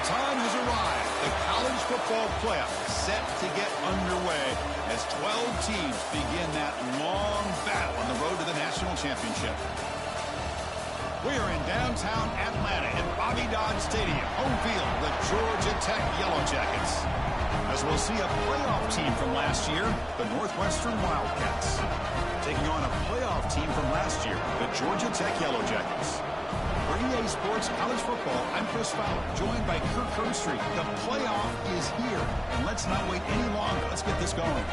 time has arrived. The college football playoff is set to get underway as 12 teams begin that long battle on the road to the national championship. We are in downtown Atlanta in Bobby Dodd Stadium, home field, the Georgia Tech Yellow Jackets. As we'll see a playoff team from last year, the Northwestern Wildcats, taking on a playoff team from last year, the Georgia Tech Yellow Jackets. For EA Sports College Football, I'm Chris Fowler, joined by Kirk Herbstreit. The playoff is here, and let's not wait any longer. Let's get this going.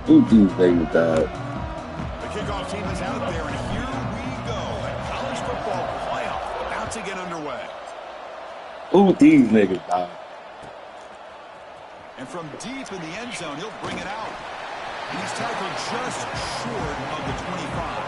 Who these niggas died? The kickoff team is out there, and here we go. The college football playoff about to get underway. Who these niggas died? And from deep in the end zone, he'll bring it out. And he's tackled just short of the 25.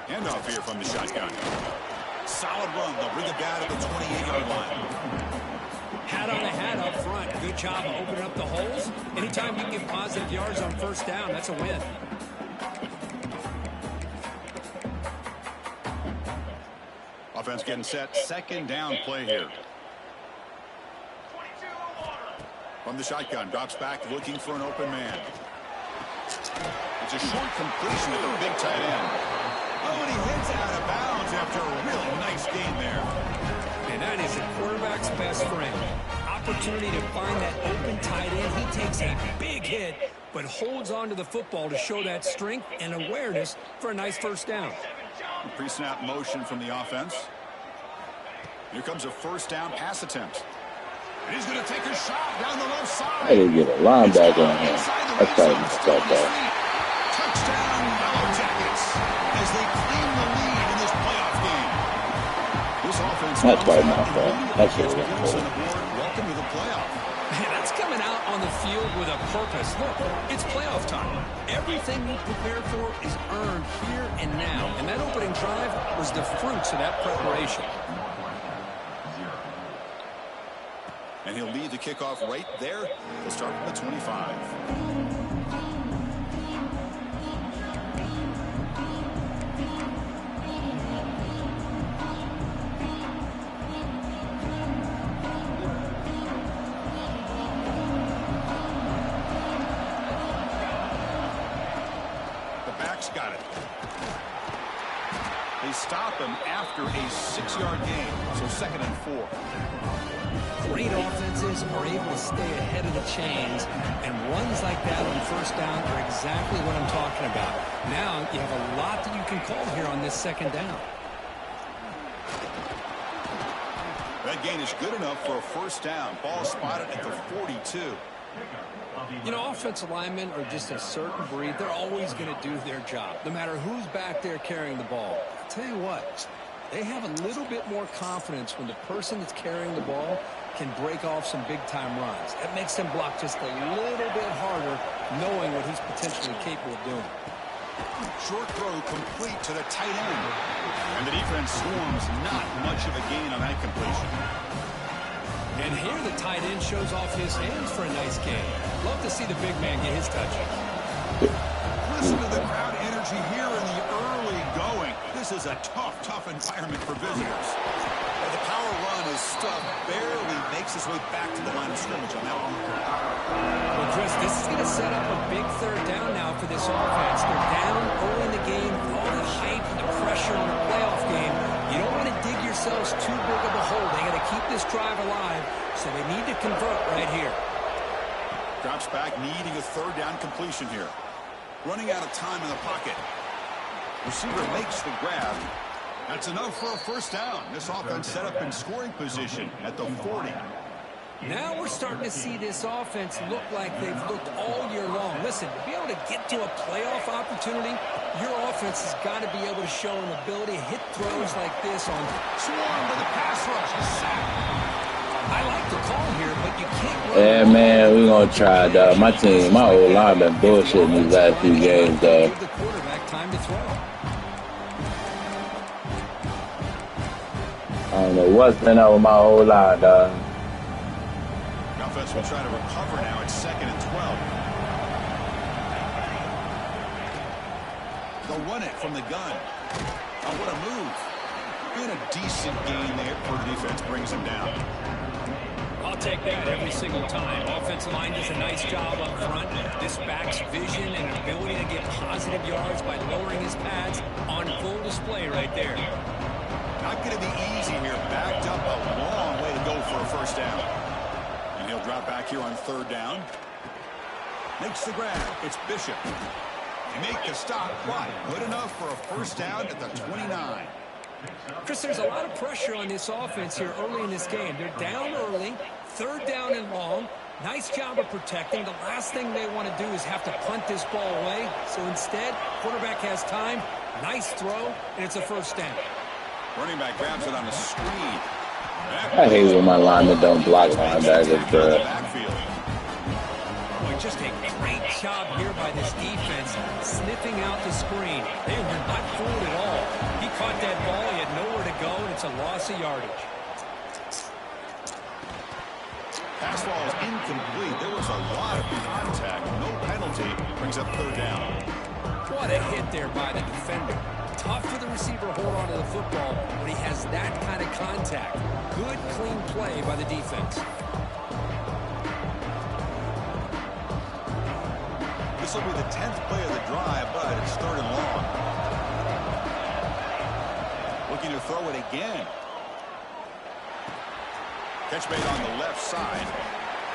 Handoff here from the shotgun. Solid run. They'll bring it down at the 28-yard line. Hat on the hat up front. Good job of opening up the holes. Anytime you can get positive yards on first down, that's a win. Offense getting set. Second down play here. From the shotgun. Drops back looking for an open man. It's a short completion to the big tight end. Oh, and he hits out of bounds after a really nice game there. And that is a quarterback's best friend. Opportunity to find that open tight end. He takes a big hit, but holds on to the football to show that strength and awareness for a nice first down. Pre-snap motion from the offense. Here comes a first down pass attempt. And he's going to take a shot down the left side. I didn't get a linebacker on him. That's how you start that. Touchdown, Yellow Jackets, as they claim the lead in this playoff game. This offense. That's probably not fair. That's what we're on the board. Welcome to the playoff. Man, that's coming out on the field with a purpose. Look, it's playoff time. Everything you prepare for is earned here and now. And that opening drive was the fruits of that preparation. And he'll lead the kickoff right there. He'll start from the 25. Got it. They stop him after a 6-yard gain, so 2nd and 4. Great offenses are able to stay ahead of the chains, and runs like that on first down are exactly what I'm talking about. Now you have a lot that you can call here on this second down. That gain is good enough for a first down. Ball spotted at the 42. You know, offensive linemen are just a certain breed. They're always going to do their job, no matter who's back there carrying the ball. I'll tell you what, they have a little bit more confidence when the person that's carrying the ball can break off some big-time runs. That makes them block just a little bit harder, knowing what he's potentially capable of doing. Short throw complete to the tight end. And the defense swarms not much of a gain on that completion. And here the tight end shows off his hands for a nice game. Love to see the big man get his touches. Listen to the crowd energy here in the early going. This is a tough environment for visitors. And the power run is stuffed, barely makes his way back to the line of scrimmage on that one. Well, Chris, this is going to set up a big third down now for this offense. They're down early in the game with all the hype and the pressure in the playoff game. You don't want to dig yourselves too big of a hole. They got to keep this drive alive, so they need to convert right here. Drops back, needing a third down completion here. Running out of time in the pocket. Receiver makes the grab. That's enough for a first down. This offense set up in scoring position at the 40. Now we're starting to see this offense look like they've looked all year long. Listen, to be able to get to a playoff opportunity, your offense has got to be able to show an ability to hit throws like this on swarm to the pass rush. A sack. I like the call here, but you can't run. Yeah, man, we're going to try, dog. My team, my old line been bullshitting these last few games, dog. Give the quarterback time to throw. I don't know what's been up with my old line, dog. Offense will try to recover now. It's 2nd and 12. They'll run it from the gun. Oh, what a move. And a decent gain there for the defense brings him down. I'll take that every single time. Offensive line does a nice job up front. This back's vision and ability to get positive yards by lowering his pads on full display right there. Not going to be easy here. Backed up a long way to go for a first down. And he'll drop back here on 3rd down. Makes the grab. It's Bishop. They make the stop. Why? Good enough for a first down at the 29. Chris, there's a lot of pressure on this offense here early in this game. They're down early, 3rd down and long. Nice job of protecting. The last thing they want to do is have to punt this ball away. So instead, quarterback has time. Nice throw, and it's a first down. Running back grabs it on a screen. I hate when my linemen don't block linebackers, bro. Just a great job here by this defense, sniffing out the screen. They were not fooled at all. He caught that ball, he had nowhere to go, and it's a loss of yardage. Pass ball is incomplete. There was a lot of contact. No penalty. Brings up 3rd down. What a hit there by the defender. Tough for the receiver to hold on to the football when he has that kind of contact. Good, clean play by the defense. This will be the 10th play of the drive, but it's 3rd and long. Looking to throw it again. Catch made on the left side.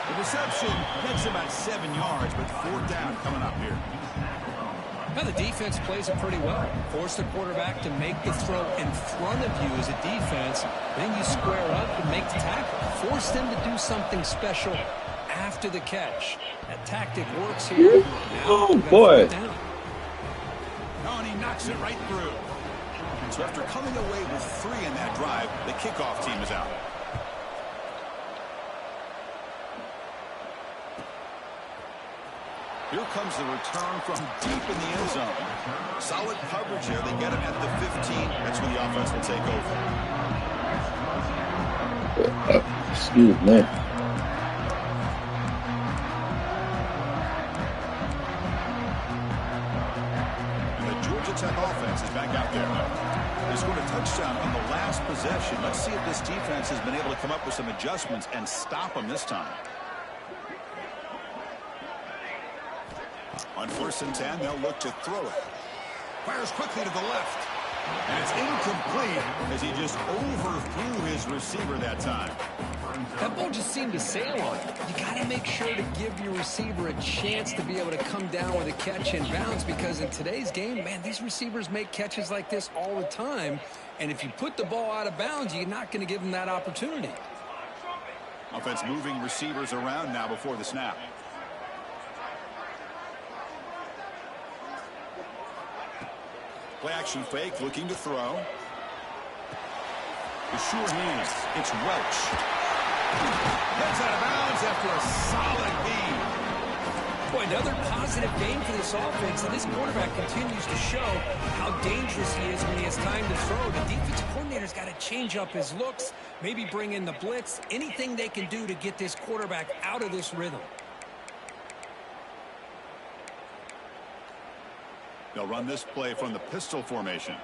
The reception makes about 7 yards, but 4th down coming up here. Now the defense plays it pretty well. Force the quarterback to make the throw in front of you as a defense. Then you square up and make the tackle. Force them to do something special after the catch. That tactic works here. Oh, boy. Oh, and he knocks it right through. So after coming away with 3 in that drive, the kickoff team is out. Here comes the return from deep in the end zone. Solid coverage here. They get him at the 15. That's where the offense will take over. Excuse me. And the Georgia Tech offense is back out there. They scored a touchdown on the last possession. Let's see if this defense has been able to come up with some adjustments and stop them this time. On 1st and 10, they'll look to throw it. Fires quickly to the left. And it's incomplete as he just overthrew his receiver that time. That ball just seemed to sail on it. You got to make sure to give your receiver a chance to be able to come down with a catch and bounce, because in today's game, man, these receivers make catches like this all the time. And if you put the ball out of bounds, you're not going to give them that opportunity. Offense moving receivers around now before the snap. Play action fake, looking to throw. The sure hands. It's Welch. Heads out of bounds after a solid game. Boy, another positive game for this offense, and this quarterback continues to show how dangerous he is when he has time to throw. The defensive coordinator's got to change up his looks, maybe bring in the blitz, anything they can do to get this quarterback out of this rhythm. They'll run this play from the pistol formation.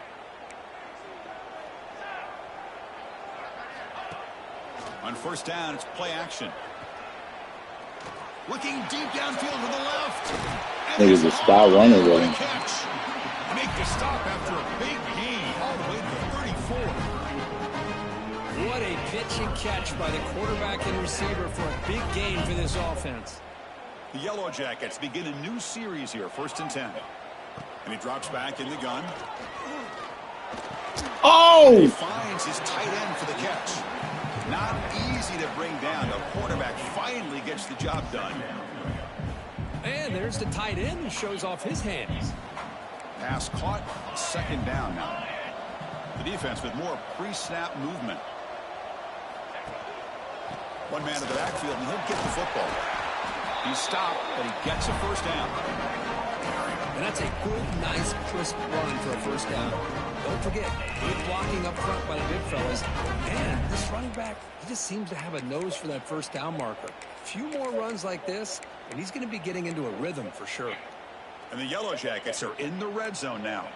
On 1st down, it's play action. Looking deep downfield to the left. Niggas just stop running with him. Make the stop after a big gain all the way to the 34. What a pitch and catch by the quarterback and receiver for a big gain for this offense. The Yellow Jackets begin a new series here, 1st and 10. And he drops back in the gun. Oh! He finds his tight end for the catch. Not easy to bring down. The quarterback finally gets the job done. And there's the tight end who shows off his hands. Pass caught. 2nd down now. The defense with more pre-snap movement. One man in the backfield, and he'll get the football. He's stopped, but he gets a 1st down. And that's a good, nice, crisp run for a 1st down. Don't forget, good blocking up front by the big fellas. And this running back, he just seems to have a nose for that 1st down marker. A few more runs like this, and he's going to be getting into a rhythm for sure. And the Yellow Jackets are in the red zone now.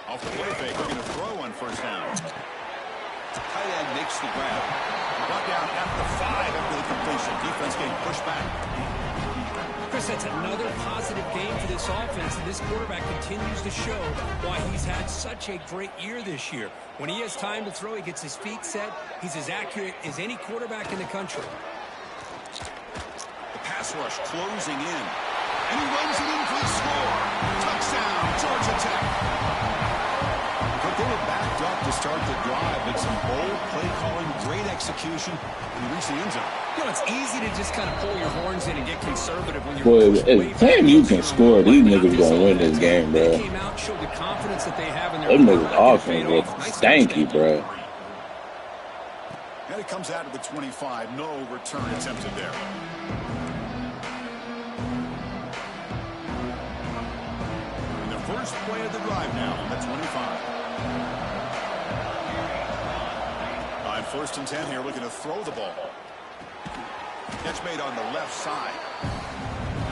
Off the play fake, we're going to throw on 1st down. Tight end makes the grab. Brought down at the 5 after the completion. Defense getting pushed back. Chris, that's another positive game for this offense, and this quarterback continues to show why he's had such a great year this year. When he has time to throw, he gets his feet set. He's as accurate as any quarterback in the country. The pass rush closing in. And he runs it in for the score. Touchdown, Georgia Tech. But they were backed up to start the drive, but some bold play calling, great execution, and he reached the end zone. You know, it's easy to just kind of pull your horns in and get conservative when you're Boy, if you can score, these niggas gonna win this game, bro. They came out, showed the confidence that they have in their Them niggas offense was stanky, bro. And it comes out of the 25. No return attempted there. And the first play of the drive now from the 25. On 1st and 10 here, looking to throw the ball. Catch made on the left side.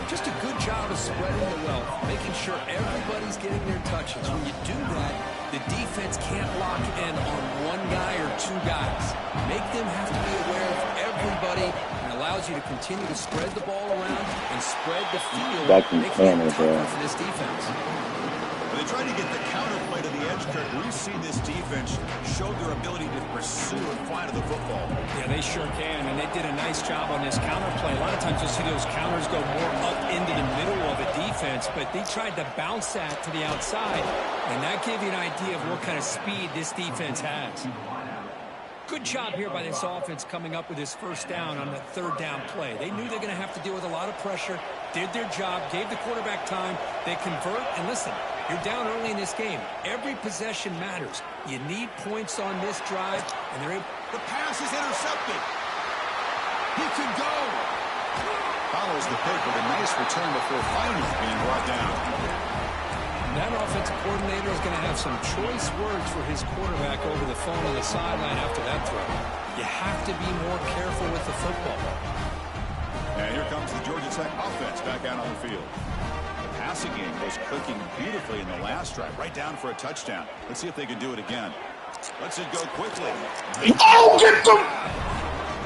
Just a good job of spreading the wealth, making sure everybody's getting their touches. When you do that, the defense can't lock in on one guy or 2 guys. Make them have to be aware of everybody, and allows you to continue to spread the ball around and spread the field, making it tougher for this defense. When they tried to get the counterplay to the edge, Kurt, we've seen this defense show their ability to pursue and fly to the football. Yeah, they sure can, and they did a nice job on this counterplay. A lot of times you'll see those counters go more up into the middle of a defense, but they tried to bounce that to the outside, and that gave you an idea of what kind of speed this defense has. Good job here by this offense coming up with this 1st down on the 3rd down play. They knew they're going to have to deal with a lot of pressure, did their job, gave the quarterback time, they convert, and listen, you're down early in this game. Every possession matters. You need points on this drive, and they're able. The pass is intercepted. He can go. Follows the pick with a nice return before finally being brought down. That offensive coordinator is going to have some choice words for his quarterback over the phone on the sideline after that throw. You have to be more careful with the football. And here comes the Georgia Tech offense back out on the field. The passing game was clicking beautifully in the last drive, right down for a touchdown. Let's see if they can do it again. Lets it go quickly. Oh, get them!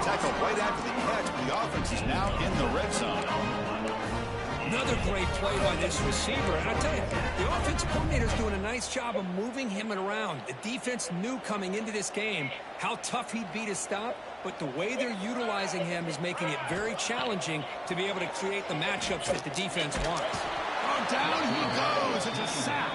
Tackle right after the catch, but the offense is now in the red zone. Another great play by this receiver. And I tell you, the offensive coordinator is doing a nice job of moving him around. The defense knew coming into this game how tough he'd be to stop, but the way they're utilizing him is making it very challenging to be able to create the matchups that the defense wants. Oh, down he goes. It's a sack.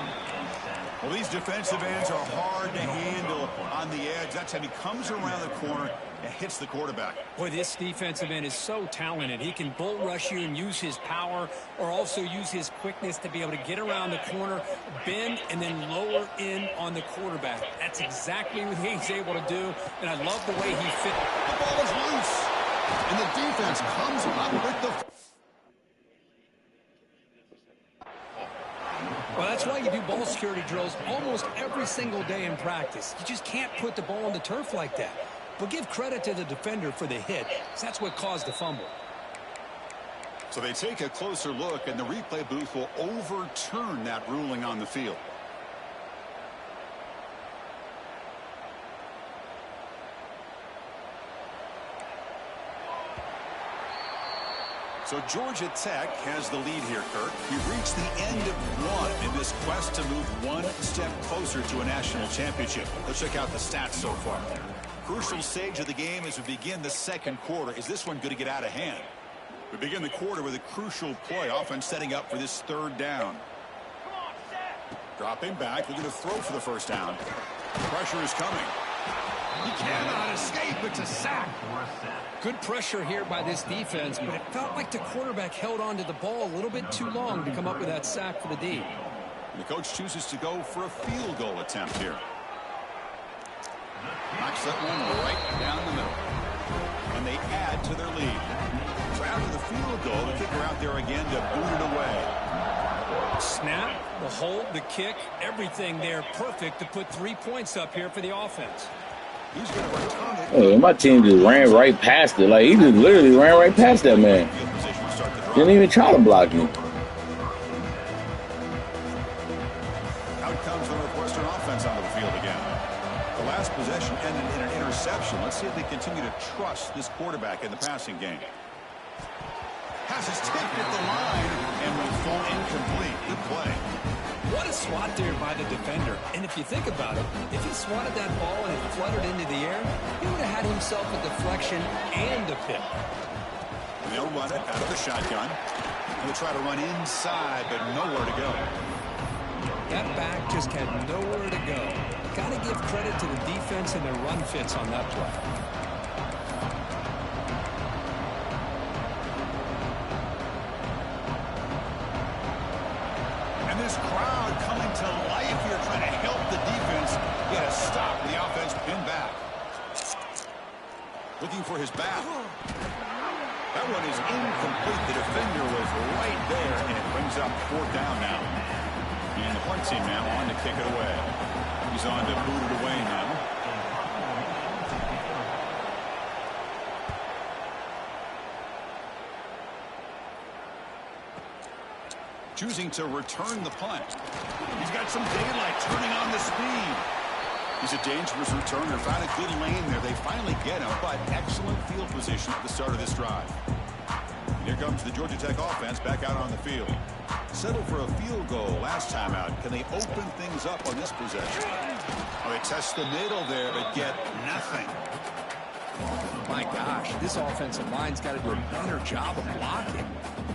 Well, these defensive ends are hard to handle on the edge. That's how he comes around the corner and hits the quarterback. Boy, this defensive end is so talented. He can bull rush you and use his power, or also use his quickness to be able to get around the corner, bend, and then lower in on the quarterback. That's exactly what he's able to do, and I love the way he fit. The ball is loose, and the defense comes up with the... Well, that's why you do ball security drills almost every single day in practice. You just can't put the ball on the turf like that. But give credit to the defender for the hit, because that's what caused the fumble. So they take a closer look, and the replay booth will overturn that ruling on the field. So Georgia Tech has the lead here, Kirk. We've reached the end of one in this quest to move one step closer to a national championship. Let's check out the stats so far. crucial stage of the game as we begin the second quarter. Is this one going to get out of hand? We begin the quarter with a crucial play. Offense setting up for this third down. Dropping back, looking to throw for the first down. Pressure is coming. He cannot escape. It's a sack. Good pressure here by this defense, but it felt like the quarterback held on to the ball a little bit too long to come up with that sack for the D. The coach chooses to go for a field goal attempt here. Knocks that one right down the middle. And they add to their lead. So after the field goal, the kicker out there again to boot it away. Snap, the hold, the kick, everything there perfect to put 3 points up here for the offense. He's going to return it. Hey, my team just ran right past it. Like, he just literally ran right past that man. Didn't even try to block him. Out comes the Northwestern offense onto the field again. The last possession ended in an interception. Let's see if they continue to trust this quarterback in the passing game. Pass is tipped at the line and will fall incomplete. Good play. What a swat there by the defender. And if you think about it, if he swatted that ball and it fluttered into the air, he would have had himself a deflection and a pick. They'll run it out of the shotgun. They'll try to run inside, but nowhere to go. That back just had nowhere to go. Got to give credit to the defense and their run fits on that play. And this crowd coming to life here, trying to help the defense get a stop. The offense pinned back. Looking for his back. That one is incomplete. The defender was right there, and it brings up fourth down now. And the punt team now on to kick it away. He's on to boot it away now. Choosing to return the punt. He's got some daylight, turning on the speed. He's a dangerous returner. Found a good lane there. They finally get him, but excellent field position at the start of this drive. And here comes the Georgia Tech offense back out on the field. Settled for a field goal last time out. Can they open things up on this possession? Oh, they test the middle there, but get nothing. My gosh, this offensive line's got to do a better job of blocking.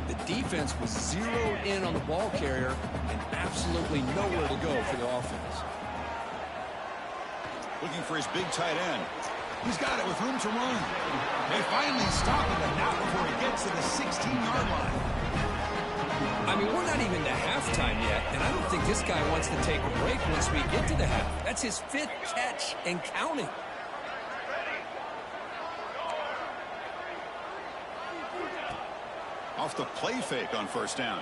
The defense was zeroed in on the ball carrier and absolutely nowhere to go for the offense. Looking for his big tight end. He's got it with room to run. They finally stop him, but not before he gets to the 16-yard line. I mean, we're not even to halftime yet, and I don't think this guy wants to take a break once we get to the half. That's his 5th catch and counting. Off the play fake on first down.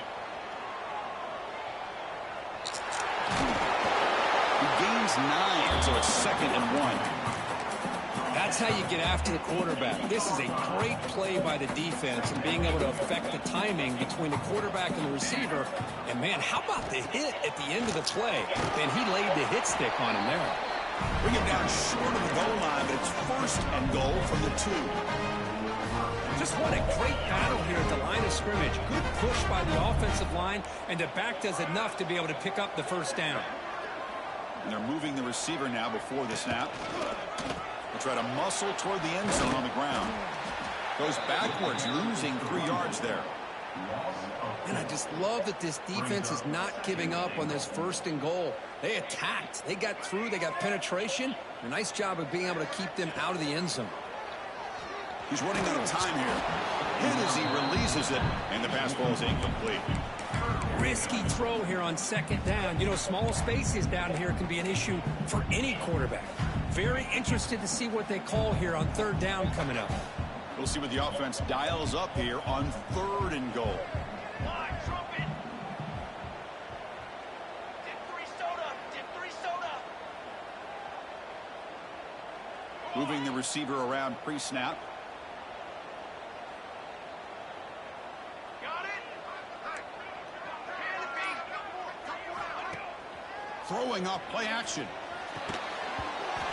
He gains 9, so it's 2nd and 1. That's how you get after the quarterback. This is a great play by the defense and being able to affect the timing between the quarterback and the receiver. And, man, how about the hit at the end of the play? And he laid the hit stick on him there. Bring him down short of the goal line, but it's 1st and goal from the 2. Just what a great battle here at the line of scrimmage. Good push by the offensive line, and the back does enough to be able to pick up the first down. And they're moving the receiver now before the snap. They'll try to muscle toward the end zone on the ground. Goes backwards, losing 3 yards there. And I just love that this defense is not giving up on this 1st and goal. They attacked. They got through. They got penetration. A nice job of being able to keep them out of the end zone. He's running out of time here. Hit as he releases it, and the pass ball is incomplete. Risky throw here on 2nd down. You know, small spaces down here can be an issue for any quarterback. Very interested to see what they call here on 3rd down coming up. We'll see what the offense dials up here on 3rd and goal. Moving the receiver around pre-snap. Throwing off play action.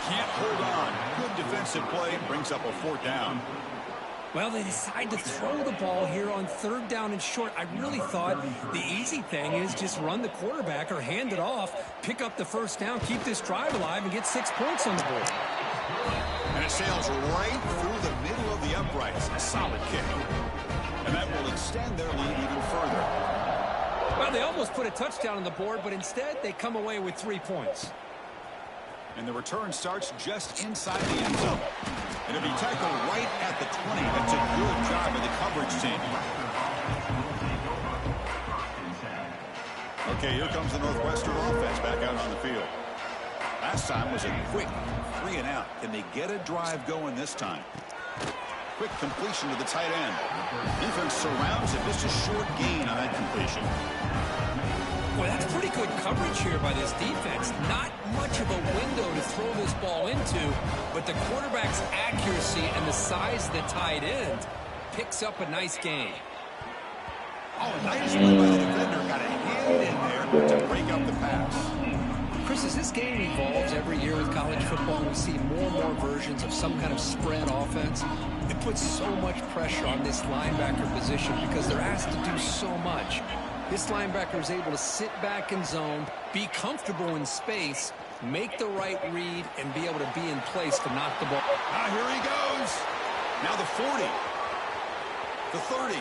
Can't hold on. Good defensive play. Brings up a 4th down. Well, they decide to throw the ball here on 3rd down and short. I really thought the easy thing is just run the quarterback or hand it off, pick up the 1st down, keep this drive alive, and get 6 points on the board. And it sails right through the middle of the uprights. A solid kick. And that will extend their lead even further. Well, they almost put a touchdown on the board, but instead they come away with 3 points. And the return starts just inside the end zone. And it'll be tackled right at the 20. That's a good job of the coverage team. Okay, here comes the Northwestern offense back out on the field. Last time was a quick 3 and out. Can they get a drive going this time? Quick completion to the tight end. Defense surrounds it. Just a short gain on that completion. Well, that's pretty good coverage here by this defense. Not much of a window to throw this ball into, but the quarterback's accuracy and the size of the tight end picks up a nice gain. Oh, nice play by the defender. Got a hand in there to break up the pass. Chris, as this game evolves every year with college football, we see more and more versions of some kind of spread offense. It puts so much pressure on this linebacker position because they're asked to do so much. This linebacker is able to sit back in zone, be comfortable in space, make the right read, and be able to be in place to knock the ball. Ah, here he goes. Now the 40. The 30.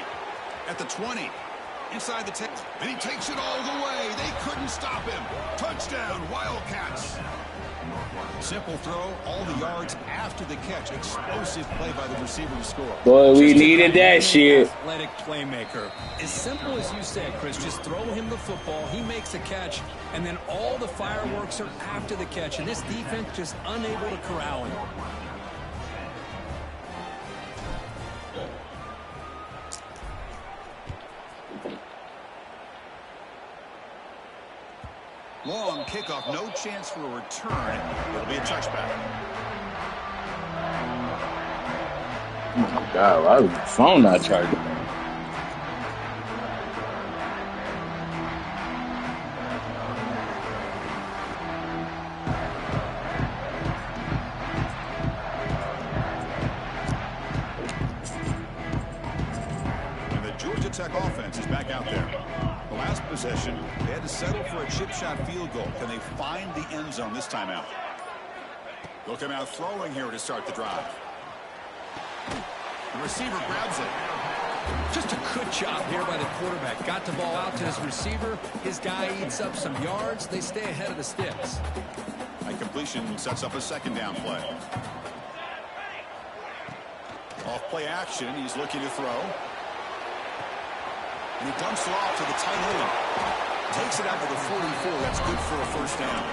At the 20. Inside the 10. And he takes it all the way. They couldn't stop him. Touchdown, Wildcats. Simple throw, all the yards after the catch. Explosive play by the receiver to score. Boy, we needed that shit. Athletic playmaker. As simple as you said, Chris, just throw him the football. He makes a catch, and then all the fireworks are after the catch. And this defense just unable to corral him. Long kickoff, no chance for a return. It'll be a touchback. Oh my God, why was the phone not charging? And the Georgia Tech offense is back out there. The last possession, they had to settle for a chip shot field goal. Can they find the end zone this time out? They'll come out throwing here to start the drive. The receiver grabs it. Just a good job here by the quarterback. Got the ball out to his receiver. His guy eats up some yards. They stay ahead of the sticks. That completion sets up a second down play. Off play action. He's looking to throw. And he dumps it off to the tight end. Takes it out to the 44. That's good for a first down.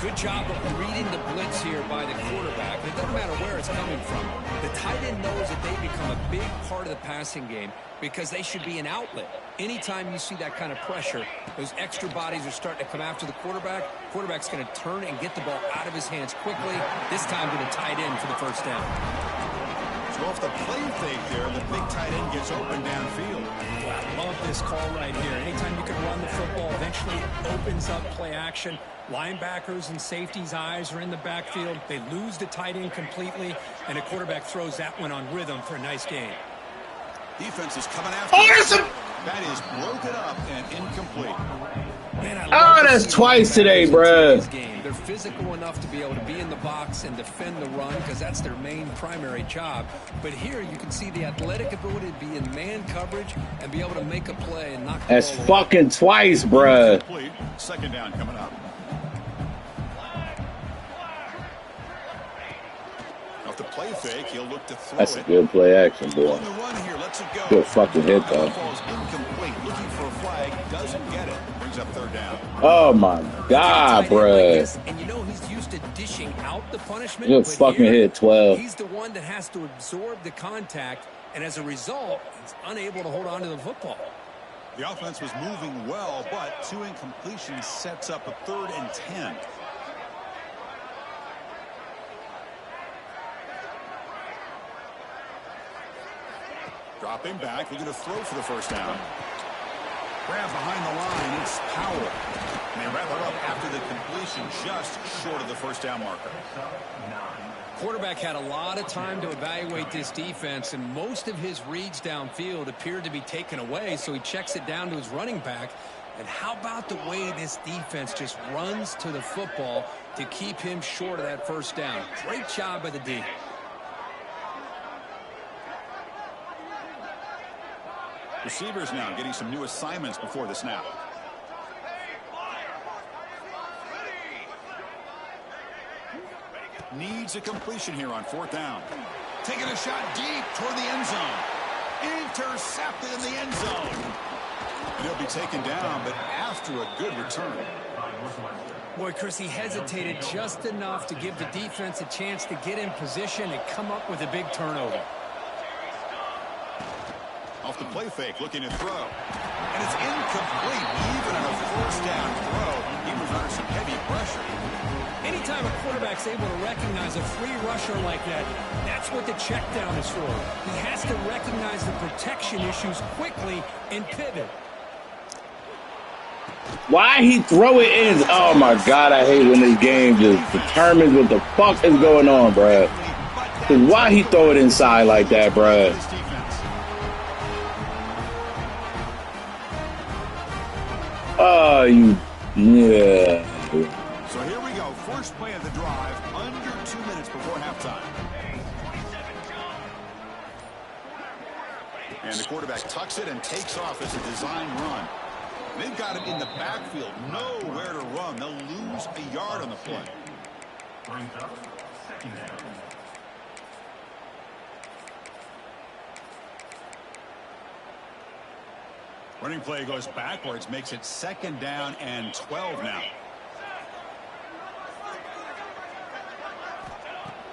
Good job of reading the blitz here by the quarterback. It doesn't matter where it's coming from. The tight end knows that they become a big part of the passing game because they should be an outlet. Anytime you see that kind of pressure, those extra bodies are starting to come after the quarterback. Quarterback's going to turn and get the ball out of his hands quickly, this time to the tight end for the first down. So off the play fake there, the big tight end gets open downfield. I love this call right here. Anytime you can run the football, eventually opens up play action. Linebackers and safeties' eyes are in the backfield. They lose the tight end completely, and a quarterback throws that one on rhythm for a nice gain. Defense is coming after. That is broken up and incomplete. Man, that's twice today, bruh. They're physical enough to be able to be in the box and defend the run because that's their main primary job. But here you can see the athletic ability to be in man coverage and be able to make a play and knock the That's ball fucking twice, bruh. Second down coming up. Off the play fake, he'll look to throw That's a it. good play action, boy. On the run here, lets it go. Good fucking hit, though. Ball's incomplete. Looking for a flag, doesn't get it. Brings up third down. Oh my God, bruh. And you know he's used to dishing out the punishment. Good but fucking here, hit, 12. He's the one that has to absorb the contact, and as a result, he's unable to hold on to the football. The offense was moving well, but 2 incompletions sets up a 3rd and 10. Dropping back, they're going to throw for the first down. Grab behind the line, it's Powell. And they wrap it up after the completion, just short of the first down marker. Quarterback had a lot of time to evaluate this defense, and most of his reads downfield appeared to be taken away, so he checks it down to his running back. And how about the way this defense just runs to the football to keep him short of that first down? Great job by the D. Receivers now getting some new assignments before the snap. Needs a completion here on 4th down. Taking a shot deep toward the end zone. Intercepted in the end zone. And he'll be taken down, but after a good return. Boy, Chris, he hesitated just enough to give the defense a chance to get in position and come up with a big turnover. Off the play fake, looking to throw. And it's incomplete. Even on a 1st down throw, he was under some heavy pressure. Anytime a quarterback's able to recognize a free rusher like that, that's what the check down is for. He has to recognize the protection issues quickly and pivot. Why he throw it in? Oh my God, I hate when this game just determines what the fuck is going on, bruh. Cause why he throw it inside like that, bruh? Oh, yeah. So here we go. First play of the drive, under 2 minutes before halftime. And the quarterback tucks it and takes off as a design run. They've got him in the backfield, nowhere to run. They'll lose a yard on the play. Running play goes backwards, makes it 2nd down and 12 now.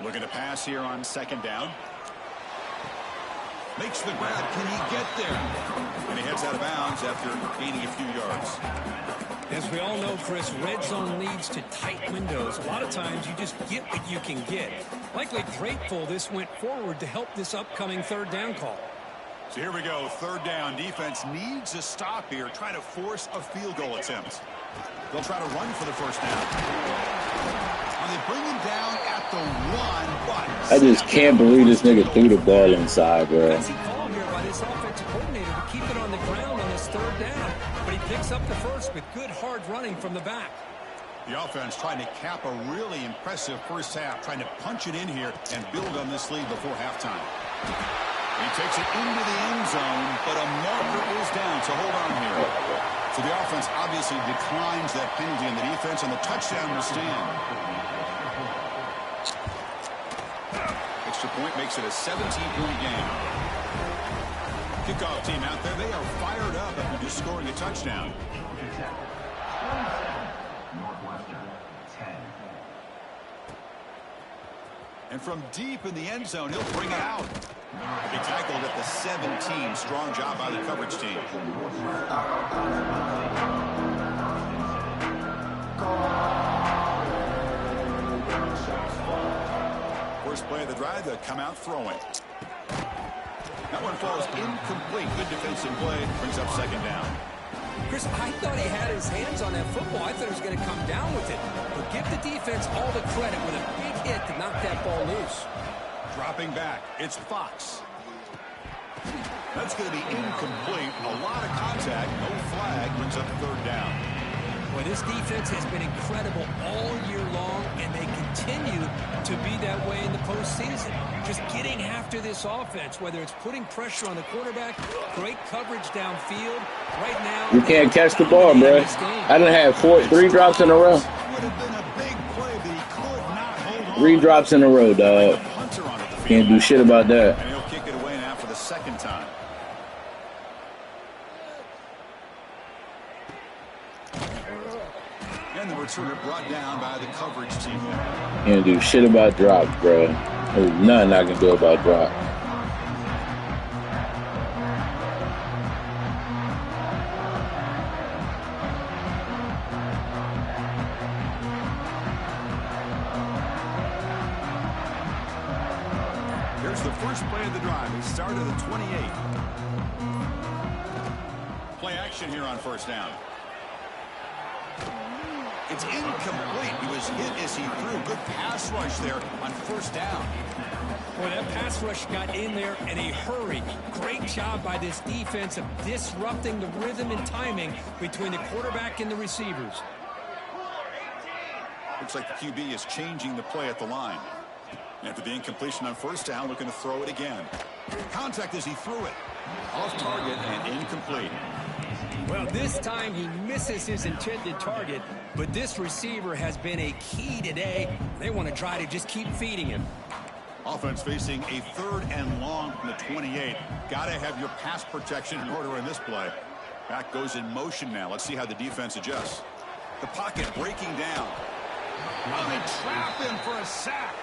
Looking to pass here on 2nd down. Makes the grab. Can he get there? And he heads out of bounds after gaining a few yards. As we all know, Chris, red zone leads to tight windows. A lot of times you just get what you can get. Likely grateful this went forward to help this upcoming 3rd down call. So here we go. 3rd down. Defense needs a stop here. Trying to force a field goal attempt. They'll try to run for the 1st down. And they bring him down at the 1, but I just can't believe this nigga threw the ball inside, bro. Fancy call here by this offensive coordinator to keep it on the ground on this 3rd down. But he picks up the first with good hard running from the back. The offense trying to cap a really impressive first half, trying to punch it in here and build on this lead before halftime. He takes it into the end zone, but a marker is down, so hold on here. So the offense obviously declines that penalty in the defense, and the touchdown will stand. Extra point makes it a 17-point game. Kickoff team out there, they are fired up after just scoring a touchdown. And from deep in the end zone, he'll bring it out. He tackled at the 17. Strong job by the coverage team. First play of the drive, they'll come out throwing. That one falls incomplete. Good defensive play. Brings up 2nd down. Chris, I thought he had his hands on that football. I thought he was going to come down with it. But give the defense all the credit with a big hit to knock that ball loose. Dropping back, it's Fox. That's going to be incomplete. A lot of contact, no flag, brings up 3rd down. Boy, this defense has been incredible all year long, and they continue to be that way in the postseason. Just getting after this offense, whether it's putting pressure on the quarterback, great coverage downfield. Right now, You can't catch the ball, bro. I done had 3 drops in a row. Would have been a big play, but he could not hold on. 3 drops in a row, dog. Can't do shit about that. And he'll kick it away now for the 2nd time. And the returner brought down by the coverage team. Can't do shit about drops, bro. There's nothing I can do about drops. Here's the first play of the drive. It started at the 28. Play action here on 1st down. It's incomplete. He was hit as as he threw. Good pass rush there on first down. Boy, that pass rush got in there in a hurry. Great job by this defense of disrupting the rhythm and timing between the quarterback and the receivers. Looks like the QB is changing the play at the line. After the incompletion on first down, looking to throw it again. Contact as he threw it. Off target and incomplete. Well, this time he misses his intended target, but this receiver has been a key today. They want to try to just keep feeding him. Offense facing a 3rd and long from the 28. Got to have your pass protection in order in this play. Back goes in motion now. Let's see how the defense adjusts. The pocket breaking down. Oh, they trap him for a sack.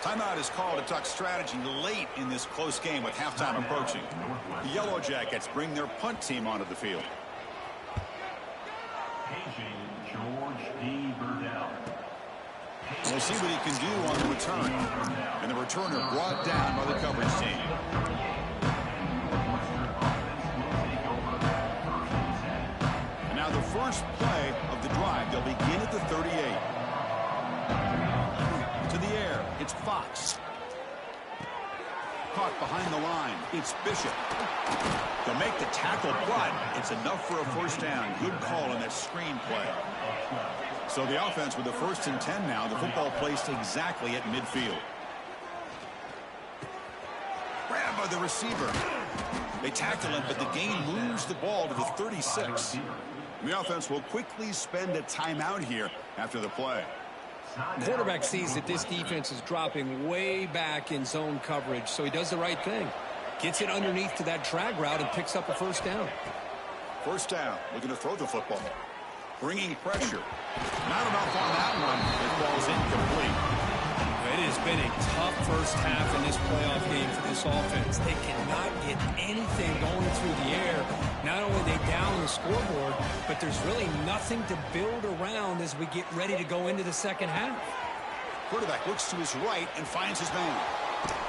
Timeout is called to talk strategy late in this close game with halftime approaching. The Yellow Jackets bring their punt team onto the field. We'll see what he can do on the return. And the returner brought down by the coverage team. And now the first play of the drive. They'll begin at the 38. To the air, it's Fox. Caught behind the line, it's Bishop. They'll make the tackle, but it's enough for a first down. Good call on that screen play. So the offense with the 1st and 10 now. The football placed exactly at midfield. Grabbed by the receiver. They tackle him, but the gain moves the ball to the 36. And the offense will quickly spend a timeout here after the play. Quarterback sees that this defense is dropping way back in zone coverage, so he does the right thing. Gets it underneath to that drag route and picks up a first down. First down, looking to throw the football. Bringing pressure. Not enough on that one. It falls incomplete. It has been a tough first half in this playoff game for this offense. They cannot get anything going through the air. Not only are they down the scoreboard, but there's really nothing to build around as we get ready to go into the second half. Quarterback looks to his right and finds his man.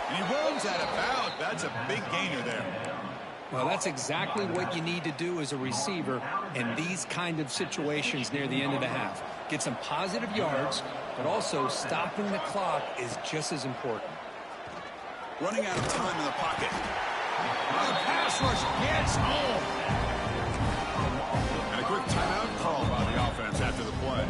And he runs out of bounds. That's a big gainer there. Well, that's exactly what you need to do as a receiver in these kind of situations near the end of the half. Get some positive yards, but also stopping the clock is just as important. Running out of time in the pocket. The pass rush gets home. And a quick timeout call by the offense after the play.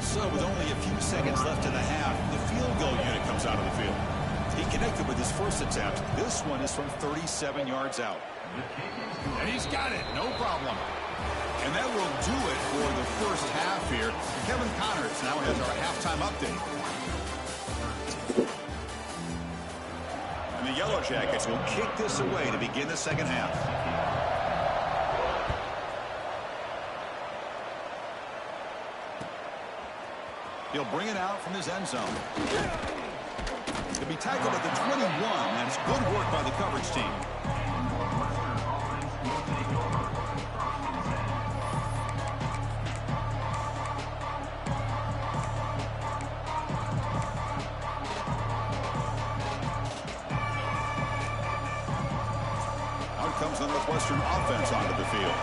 So with only a few seconds left in the half, the field goal unit comes out of the field. He connected with his first attempt. This one is from 37 yards out. And he's got it, no problem. And that will do it for the first half here. Kevin Connors now has our halftime update. And the Yellow Jackets will kick this away to begin the second half. He'll bring it out from his end zone. He'll be tackled at the 21. That's good work by the coverage team. Out comes the Northwestern offense onto the field.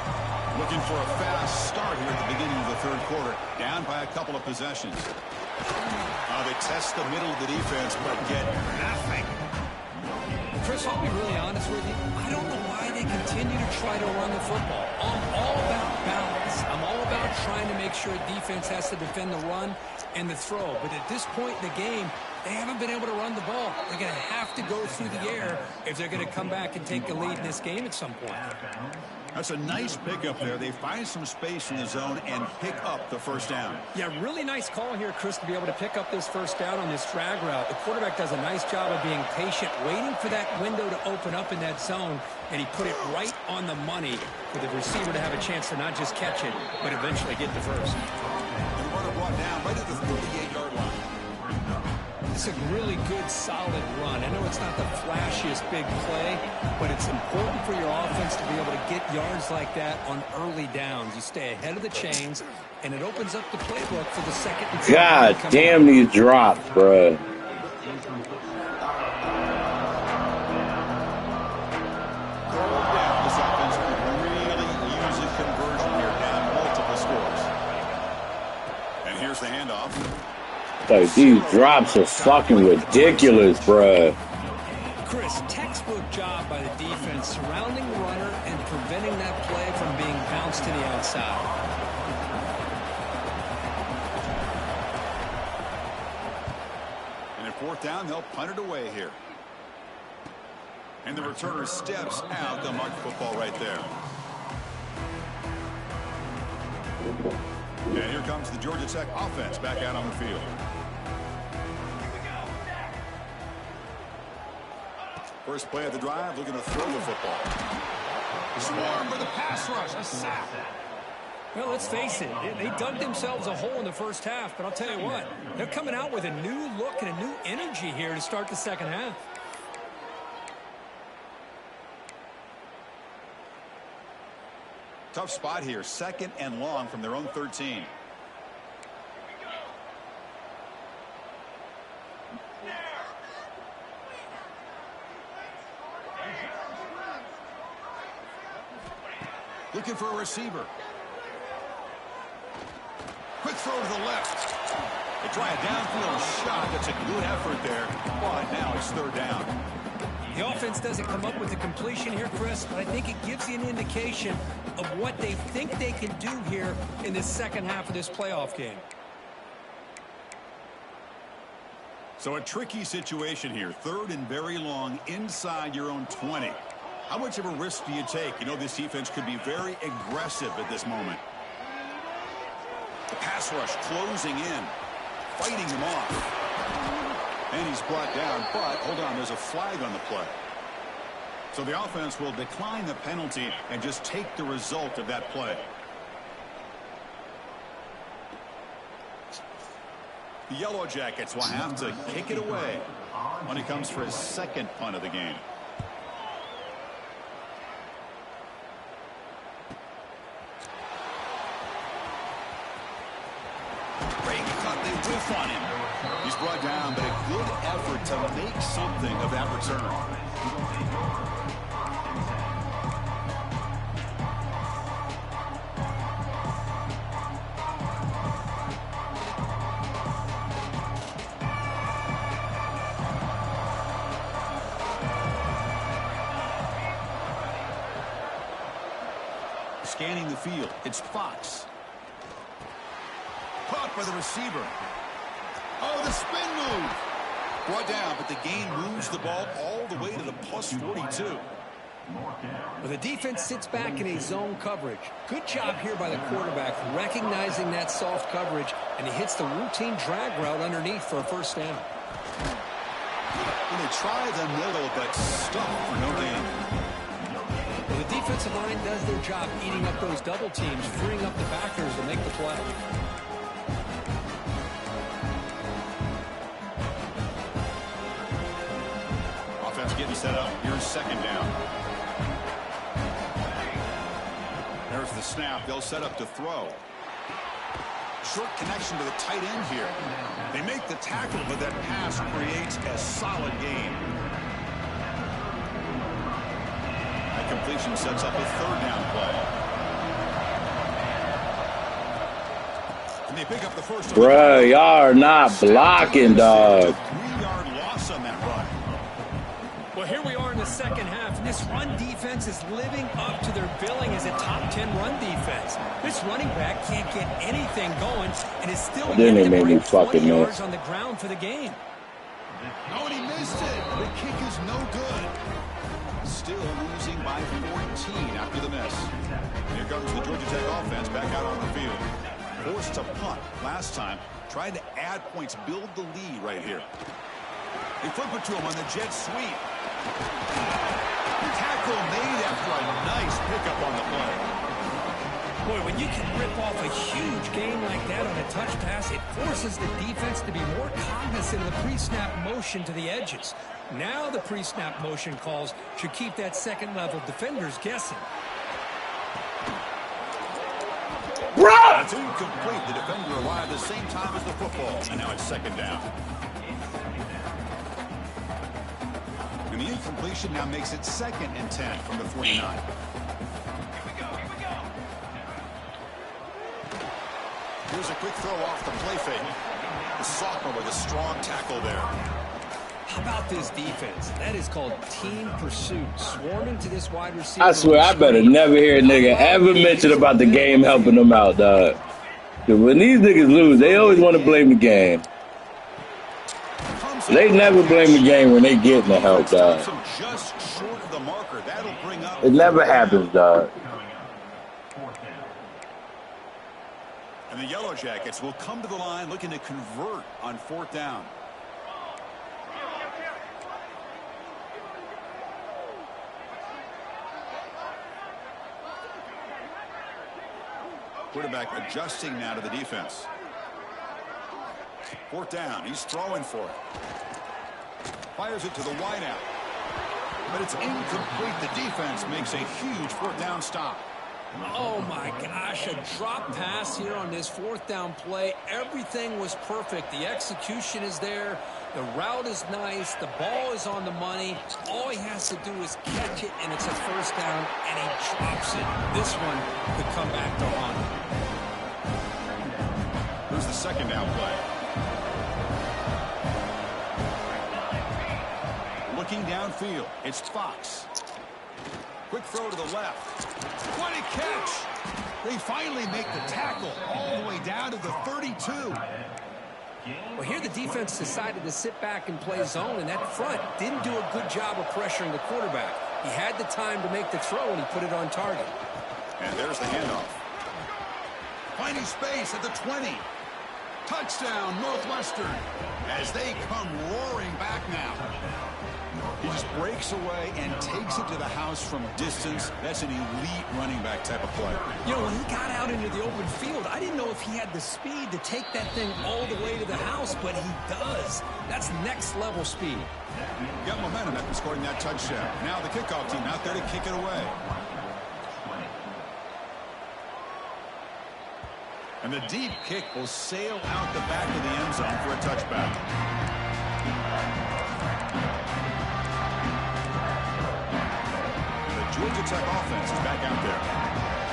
Looking for a fast start here at the beginning of the 3rd quarter. Down by a couple of possessions. They test the middle of the defense, but get nothing. Chris, I'll be really honest with you. I don't know why they continue to try to run the football. I'm all about balance. I'm all about trying to make sure defense has to defend the run and the throw. But at this point in the game, they haven't been able to run the ball. They're going to have to go through the air if they're going to come back and take the lead in this game at some point. That's a nice pickup there. They find some space in the zone and pick up the first down. Yeah, really nice call here, Chris, to be able to pick up this first down on this drag route. The quarterback does a nice job of being patient, waiting for that window to open up in that zone, and he put it right on the money for the receiver to have a chance to not just catch it, but eventually get the first. The runner brought down right at the 38-yard line. It's a really good, solid run. I know it's not the flashiest big play, but it's important for your offense to be able to get yards like that on early downs. You stay ahead of the chains, and it opens up the playbook for the second and third. God damn these drops, bro. handoff. Like, these drops are fucking ridiculous, bruh. Chris, textbook job by the defense surrounding the runner and preventing that play from being bounced to the outside. And at fourth down, they'll punt it away here. And the returner steps out. They'll mark the football right there. And here comes the Georgia Tech offense back out on the field. First play of the drive, looking to throw the football. Swarm for the pass rush, a sack. Well, let's face it, they dug themselves a hole in the first half, but I'll tell you what, they're coming out with a new look and a new energy here to start the second half. Tough spot here, 2nd and long from their own 13. Looking for a receiver. Quick throw to the left. They try a downfield shot. That's a good effort there, but now it's 3rd down. The offense doesn't come up with the completion here, Chris, but I think it gives you an indication of what they think they can do here in the second half of this playoff game. So a tricky situation here. 3rd and very long inside your own 20. How much of a risk do you take? You know this defense could be very aggressive at this moment. The pass rush closing in, fighting him off. And he's brought down, but hold on, there's a flag on the play. So the offense will decline the penalty and just take the result of that play. The Yellow Jackets will have to kick it away when it comes for his 2nd punt of the game. On him. He's brought down, but a good effort to make something of that return. Scanning the field, it's Fox. Caught by the receiver. Oh, the spin move. Brought down, but the gain moves the ball all the way to the plus 42. Well, the defense sits back in a zone coverage. Good job here by the quarterback, recognizing that soft coverage, and he hits the routine drag route underneath for a 1st down. And they try the middle, but stuck for no gain. Well, the defensive line does their job eating up those double teams, freeing up the backers to make the play. Getting set up. Here's 2nd down. There's the snap. They'll set up to throw. Short connection to the tight end here. They make the tackle, but that pass creates a solid gain. That completion sets up a 3rd down play. And they pick up the first. Bruh, y'all are not blocking, dog. 3-yard loss on that run. Well, here we are in the second half, and this run defense is living up to their billing as a top 10 run defense. This running back can't get anything going and is still Then yet they to made me bring 20 fucking yards miss. on the ground for the game. Oh, and he missed it. The kick is no good. Still losing by 14 after the miss. Here comes the Georgia Tech offense back out on the field. Forced to punt last time. Tried to add points, build the lead right here. They flip it to him on the jet sweep. The tackle made after a nice pickup on the play. Boy, when you can rip off a huge gain like that on a touch pass, it forces the defense to be more cognizant of the pre-snap motion to the edges. Now the pre-snap motion calls should keep that second-level defenders guessing. Bruh! It's incomplete. The defender arrived the same time as the football, and now it's 2nd down. And the incompletion now makes it 2nd and 10 from the 49. Here we go. Here's a quick throw off the play fake. sophomore with a strong tackle there. How about this defense? That is called team pursuit. Swarming to this wide receiver. I swear, I better never hear a nigga ever mention about the game helping them out, dog. Because when these niggas lose, they always want to blame the game. They never blame the game when they getting the help, dog. Just short of the marker. That'll bring up. It never happens, dog. And the Yellow Jackets will come to the line looking to convert on 4th down. Quarterback adjusting now to the defense. 4th down. He's throwing for it. Fires it to the wideout. But it's incomplete. The defense makes a huge 4th down stop. Oh, my gosh. A drop pass here on this 4th down play. Everything was perfect. The execution is there. The route is nice. The ball is on the money. All he has to do is catch it, and it's a 1st down, and he drops it. This one could come back to haunt him. Here's the 2nd down play. Looking downfield, it's Fox. Quick throw to the left. What a catch! They finally make the tackle all the way down to the 32. Well, here the defense decided to sit back and play zone, and that front didn't do a good job of pressuring the quarterback. He had the time to make the throw, and he put it on target. And there's the handoff. Finding space at the 20. Touchdown, Northwestern, as they come roaring back now. He just breaks away and takes it to the house from distance. That's an elite running back type of play. You know, when he got out into the open field, I didn't know if he had the speed to take that thing all the way to the house, but he does. That's next-level speed. Got momentum after scoring that touchdown. Now the kickoff team out there to kick it away. And the deep kick will sail out the back of the end zone for a touchback. Georgia Tech offense is back out there.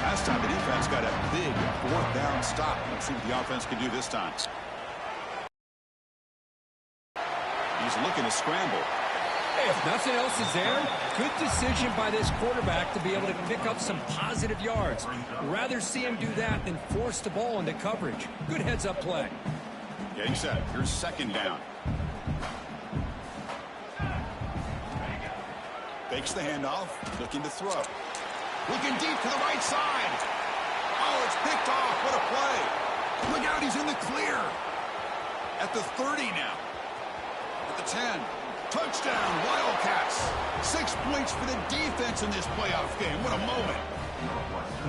Last time the defense got a big 4th down stop. Let's see what the offense can do this time. He's looking to scramble. Hey, if nothing else is there, good decision by this quarterback to be able to pick up some positive yards. Rather see him do that than force the ball into coverage. Good heads-up play. Getting set. Here's 2nd down. Fakes the handoff, looking to throw. Looking deep to the right side. Oh, it's picked off. What a play. Look out, he's in the clear. At the 30 now. At the 10. Touchdown, Wildcats. 6 points for the defense in this playoff game. What a moment.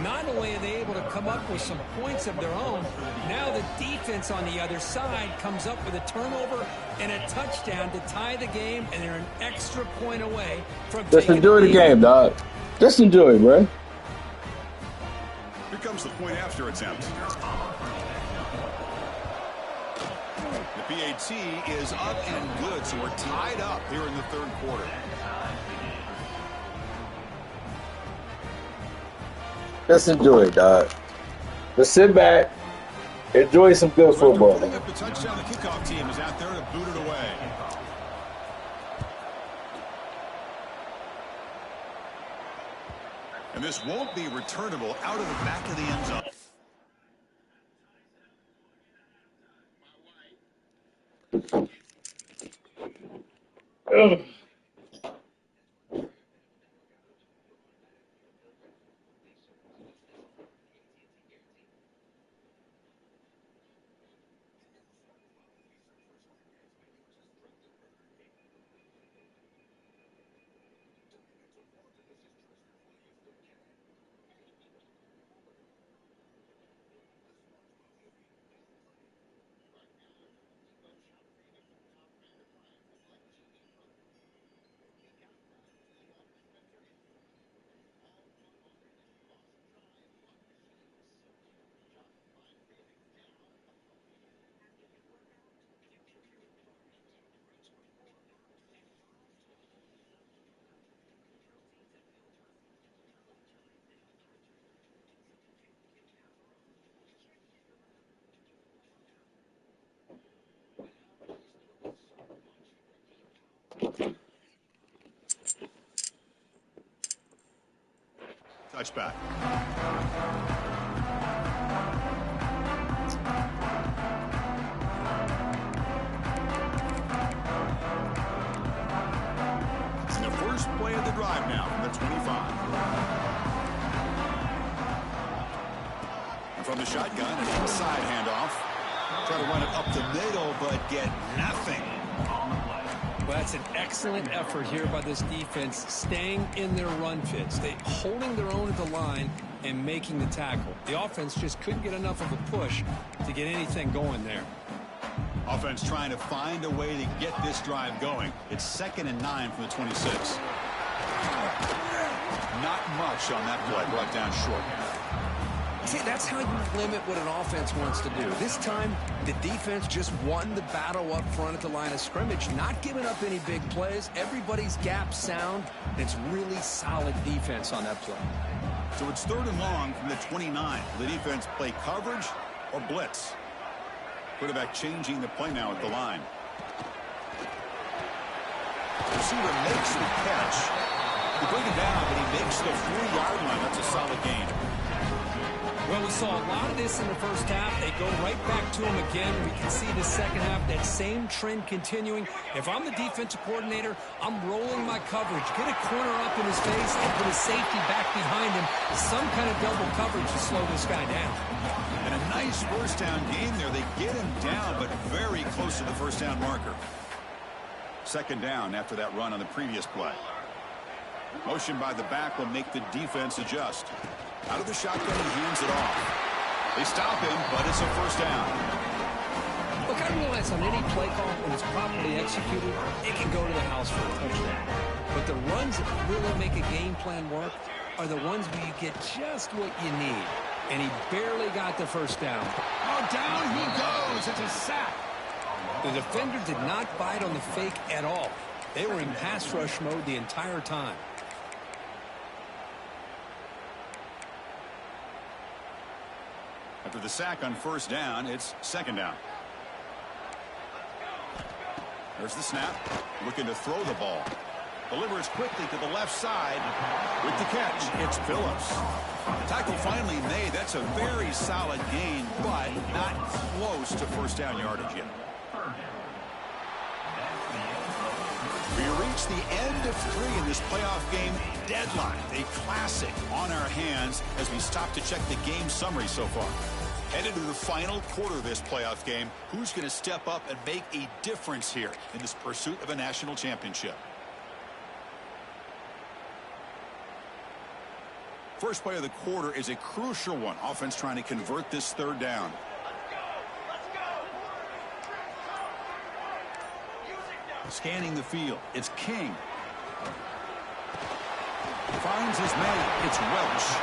Not only are they able to come up with some points of their own, now the defense on the other side comes up with a turnover and a touchdown to tie the game, and they're an extra point away from Just enjoy the game, dog. Just enjoy it, bro. Here comes the point after attempt. The PAT is up and good, so we're tied up here in the 3rd quarter. Just enjoy it, dog. Just sit back, enjoy some good football. Putting up the touchdown, the kickoff team is out there to boot it away. And this won't be returnable out of the back of the end zone. Ugh. Touchback. And the first play of the drive now from the 25. And from the shotgun, an inside handoff. Try to run it up the middle, but get nothing. Well, that's an excellent effort here by this defense, staying in their run fits. They holding their own at the line and making the tackle. The offense just couldn't get enough of a push to get anything going there. Offense trying to find a way to get this drive going. It's 2nd and 9 from the 26. Not much on that play, brought down short. See, that's how you limit what an offense wants to do. This time, the defense just won the battle up front at the line of scrimmage, not giving up any big plays. Everybody's gap sound. It's really solid defense on that play. So it's 3rd and long from the 29. The defense play coverage or blitz. Quarterback changing the play now at the line. Receiver makes the catch. They bring it down, but he makes the 3-yard line. That's a solid gain. Well, we saw a lot of this in the first half. They go right back to him again. We can see the second half, that same trend continuing. If I'm the defensive coordinator, I'm rolling my coverage. Get a corner up in his face and put a safety back behind him. Some kind of double coverage to slow this guy down. And a nice first down game there. They get him down, but very close to the first down marker. 2nd down after that run on the previous play. Motion by the back will make the defense adjust. Out of the shotgun, he hands it off. They stop him, but it's a first down. Look, I realize on any play call, when it's properly executed, it can go to the house for a touchdown. But the runs that really make a game plan work are the ones where you get just what you need. And he barely got the first down. Oh, down he goes. It's a sack. The defender did not bite on the fake at all. They were in pass rush mode the entire time. After the sack on first down, it's 2nd down. There's the snap. Looking to throw the ball. Delivers quickly to the left side. With the catch, it's Phillips. The tackle finally made. That's a very solid gain, but not close to first down yardage yet. We reach the end of 3 in this playoff game. Deadline, a classic on our hands as we stop to check the game summary so far. Headed to the final quarter of this playoff game. Who's going to step up and make a difference here in this pursuit of a national championship? First play of the quarter is a crucial one. Offense trying to convert this 3rd down. Scanning the field. It's King. Finds his man. It's Welch.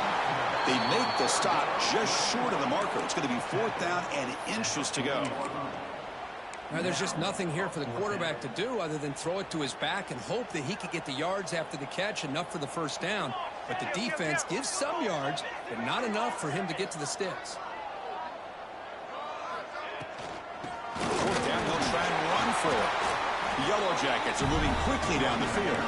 They make the stop just short of the marker. It's going to be 4th down and inches to go. Now, there's just nothing here for the quarterback to do other than throw it to his back and hope that he could get the yards after the catch, enough for the first down. But the defense gives some yards, but not enough for him to get to the sticks. 4th down, they'll try and run for it. The Yellow Jackets are moving quickly down the field.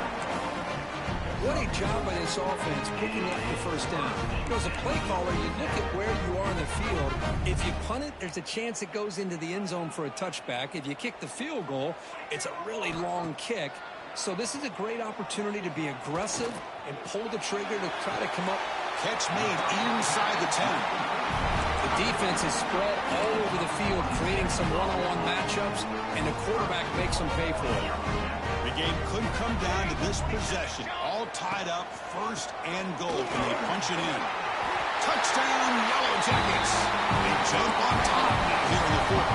What a job by this offense picking up the first down. You know, as a play caller, you look at where you are in the field. If you punt it, there's a chance it goes into the end zone for a touchback. If you kick the field goal, it's a really long kick. So this is a great opportunity to be aggressive and pull the trigger to try to come up. Catch made inside the 10. The defense is spread all over the field, creating some one-on-one matchups, and the quarterback makes them pay for it. The game could come down to this possession. All tied up, 1st and goal. Can they punch it in? Touchdown, Yellow Jackets. They jump on top here in the 4th.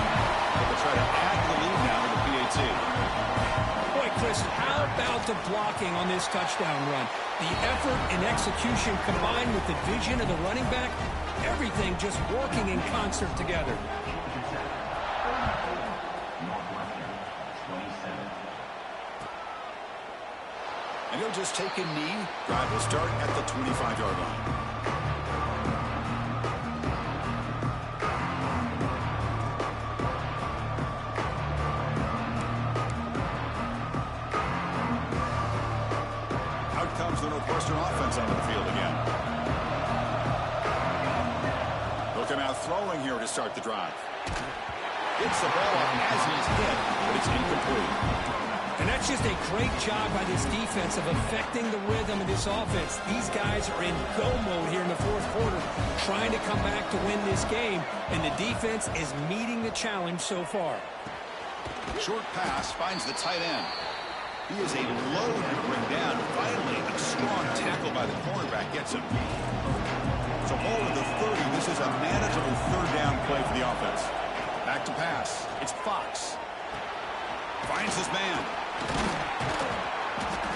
They'll try to add the lead now to the PAT. Boy, Chris, how about the blocking on this touchdown run? The effort and execution combined with the vision of the running back, everything just working in concert together. And he'll just take a knee. Drive will start at the 25-yard line. Northwestern offense onto the field again. They'll come out throwing here to start the drive. Gets the ball up as he's hit, but it's incomplete. And that's just a great job by this defense of affecting the rhythm of this offense. These guys are in go mode here in the fourth quarter, trying to come back to win this game, and the defense is meeting the challenge so far. Short pass finds the tight end. He is a load to bring down. Finally, a strong tackle by the cornerback gets him. So ball at the 30. This is a manageable third down play for the offense. Back to pass. It's Fox. Finds his man.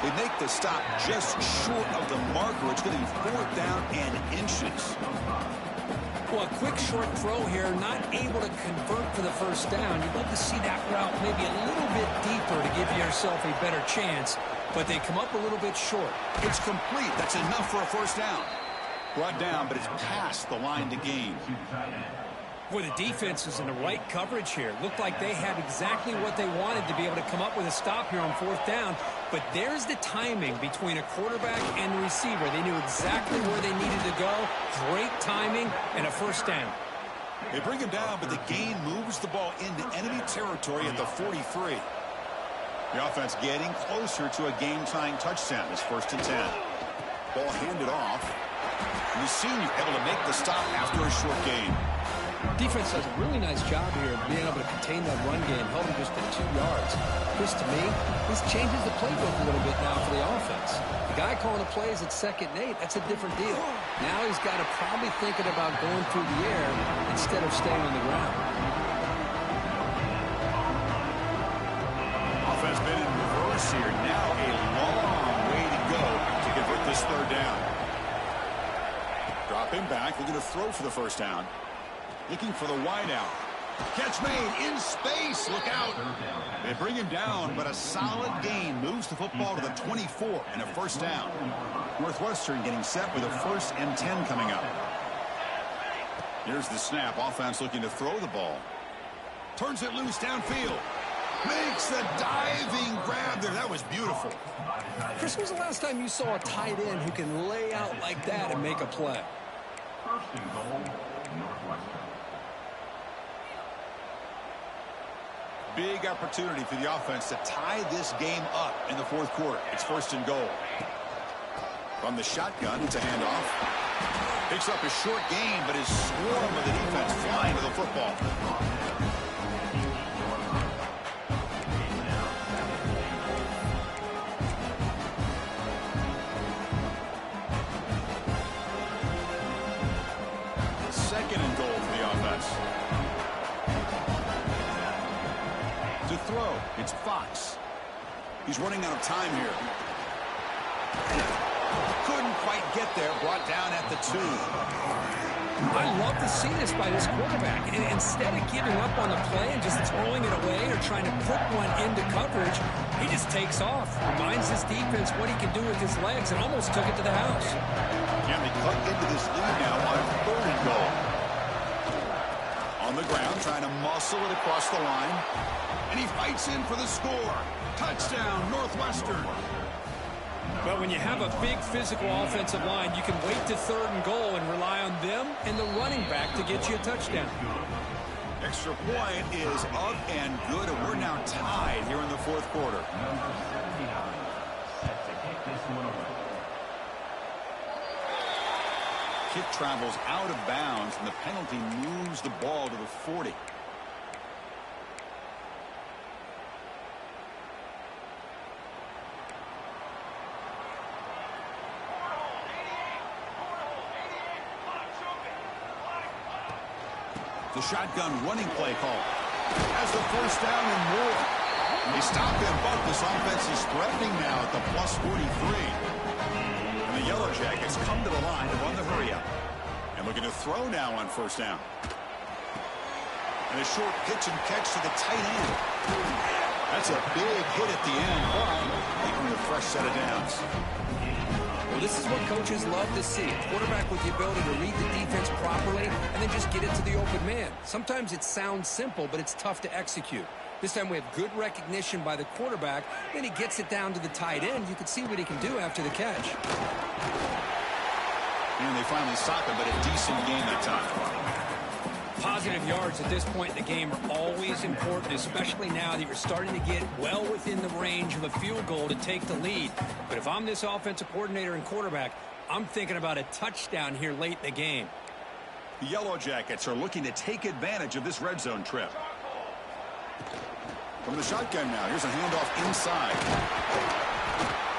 They make the stop just short of the marker. It's going to be fourth down and inches. Well, a quick short throw here, not able to convert for the first down. You'd love to see that route maybe a little bit deeper to give yourself a better chance, but they come up a little bit short. It's complete. That's enough for a first down. Brought down, but it's past the line to gain. Boy, the defense is in the right coverage here. Looked like they had exactly what they wanted to be able to come up with a stop here on fourth down. But there's the timing between a quarterback and the receiver. They knew exactly where they needed to go. Great timing and a first down. They bring him down, but the gain moves the ball into enemy territory at the 43. The offense getting closer to a game-tying touchdown. It's 1st and 10. Ball handed off. And the senior able to make the stop after a short gain. Defense does a really nice job here of being able to contain that run game, held him just at 2 yards. Chris, to me, this changes the playbook a little bit now for the offense. The guy calling the plays at 2nd and 8, that's a different deal. Now he's got to probably thinking about going through the air instead of staying on the ground. Offense been in reverse here. Now a long way to go to convert this third down. Drop him back. Looking to throw for the first down. Looking for the wideout. Catch made in space. Look out. They bring him down, but a solid gain moves the football to the 24 and a first down. Northwestern getting set with a 1st and 10 coming up. Here's the snap. Offense looking to throw the ball. Turns it loose downfield. Makes the diving grab there. That was beautiful. Chris, when was the last time you saw a tight end who can lay out like that and make a play? 1st and goal, Northwestern. Big opportunity for the offense to tie this game up in the 4th quarter. It's 1st and goal. From the shotgun, it's a handoff. Picks up a short gain, but is swarmed with the defense flying to the football. Second and goal for the offense. To throw, it's Fox. He's running out of time here. Couldn't quite get there. Brought down at the 2. I love to see this by this quarterback. And instead of giving up on the play and just throwing it away or trying to put one into coverage, he just takes off. Reminds his defense what he can do with his legs and almost took it to the house. Yeah, they cut into this lead now on 3rd and goal. On the ground, trying to muscle it across the line. And he fights in for the score. Touchdown, Northwestern. But when you have a big physical offensive line, you can wait to 3rd and goal and rely on them and the running back to get you a touchdown. Extra point is up and good, and we're now tied here in the 4th quarter. Number 79, set to kick this one away. Kick travels out of bounds, and the penalty moves the ball to the 40. The shotgun running play call. Has the first down and more. They stop him, but this offense is threatening now at the plus 43. And the Yellow Jackets come to the line to run the hurry up. And looking to throw now on 1st down. And a short pitch and catch to the tight end. That's a big hit at the end, but they earn a fresh set of downs. Well, this is what coaches love to see. A quarterback with the ability to read the defense properly and then just get it to the open man. Sometimes it sounds simple, but it's tough to execute. This time we have good recognition by the quarterback. Then he gets it down to the tight end. You can see what he can do after the catch. And they finally stop it, but a decent gain that time. Positive yards at this point in the game are always important, especially now that you're starting to get well within the range of a field goal to take the lead. But if I'm this offensive coordinator and quarterback, I'm thinking about a touchdown here late in the game. The Yellow Jackets are looking to take advantage of this red zone trip. From the shotgun now, here's a handoff inside.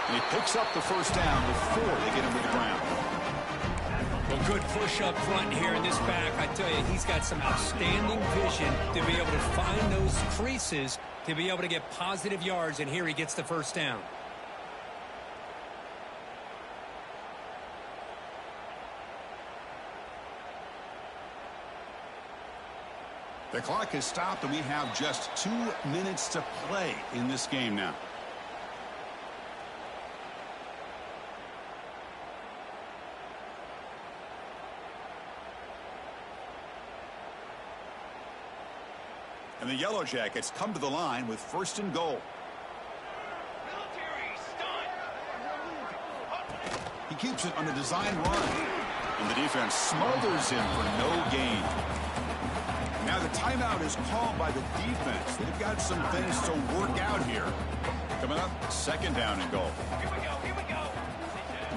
And he picks up the first down before they get him to the ground. Well, good push up front here in this back. I tell you, he's got some outstanding vision to be able to find those creases to be able to get positive yards, and here he gets the first down. The clock has stopped, and we have just 2 minutes to play in this game now. And the Yellow Jackets come to the line with first and goal. He keeps it on a design run. And the defense smothers him for no gain. Now the timeout is called by the defense. They've got some things to work out here. Coming up, second down and goal. Here we go.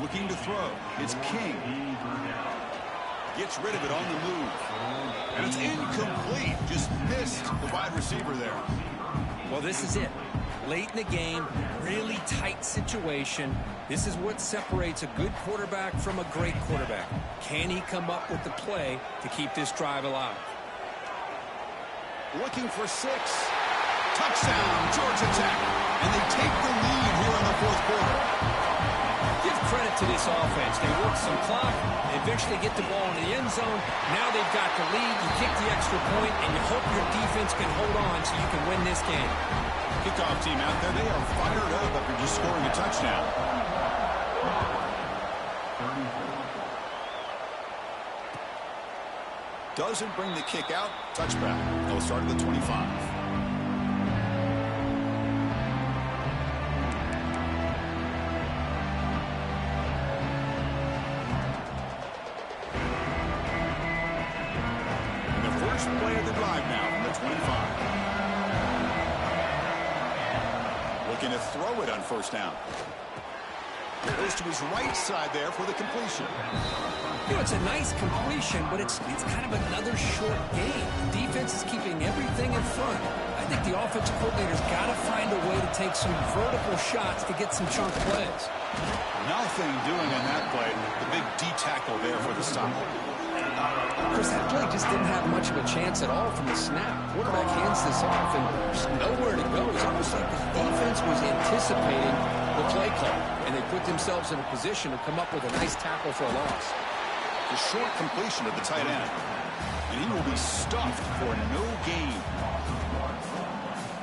Looking to throw. It's King. Gets rid of it on the move. And it's incomplete. Just missed the wide receiver there. Well, this is it. Late in the game, really tight situation. This is what separates a good quarterback from a great quarterback. Can he come up with the play to keep this drive alive? Looking for 6. Touchdown, Georgia Tech. And they take the lead here in the fourth quarter. Give credit to this offense. They work some clock. They eventually get the ball into the end zone. Now they've got the lead. You kick the extra point, and you hope your defense can hold on so you can win this game. Kickoff team out there. They are fired up after just scoring a touchdown. Doesn't bring the kick out. Touchback. They'll start at the 25. Play of the drive now from the 25. Looking to throw it on first down. Goes to his right side there for the completion. You know, it's a nice completion, but it's kind of another short game. The defense is keeping everything in front. I think the offensive coordinator's got to find a way to take some vertical shots to get some chunk plays. Nothing doing on that play. The big D tackle there for the stop. Chris, that play just didn't have much of a chance at all from the snap. Quarterback hands this off, and there's nowhere to go. It's almost like the defense was anticipating the play call, and they put themselves in a position to come up with a nice tackle for a loss. The short completion of the tight end, and he will be stuffed for no gain.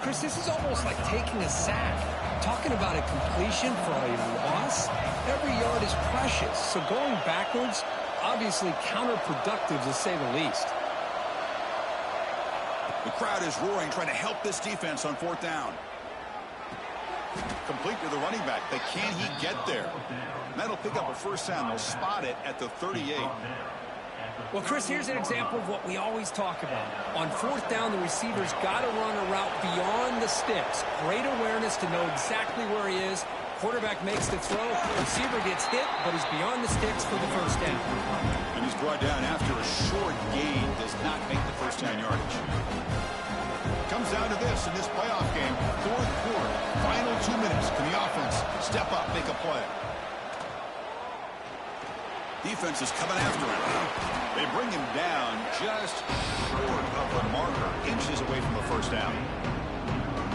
Chris, this is almost like taking a sack. Talking about a completion for a loss, every yard is precious. So going backwards, obviously counterproductive to say the least. The crowd is roaring, trying to help this defense on fourth down. Complete to the running back, but can he get there? And that'll pick up a first down. They'll spot it at the 38. Well, Chris, here's an example of what we always talk about. On fourth down, the receiver's got to run a route beyond the sticks. Great awareness to know exactly where he is. Quarterback makes the throw. Receiver gets hit, but he's beyond the sticks for the first down. And he's brought down after a short gain. Does not make the first down yardage. Comes down to this in this playoff game. Fourth quarter. Final 2 minutes. Can the offense step up, make a play? Defense is coming after him. They bring him down just short of the marker. Inches away from the first down.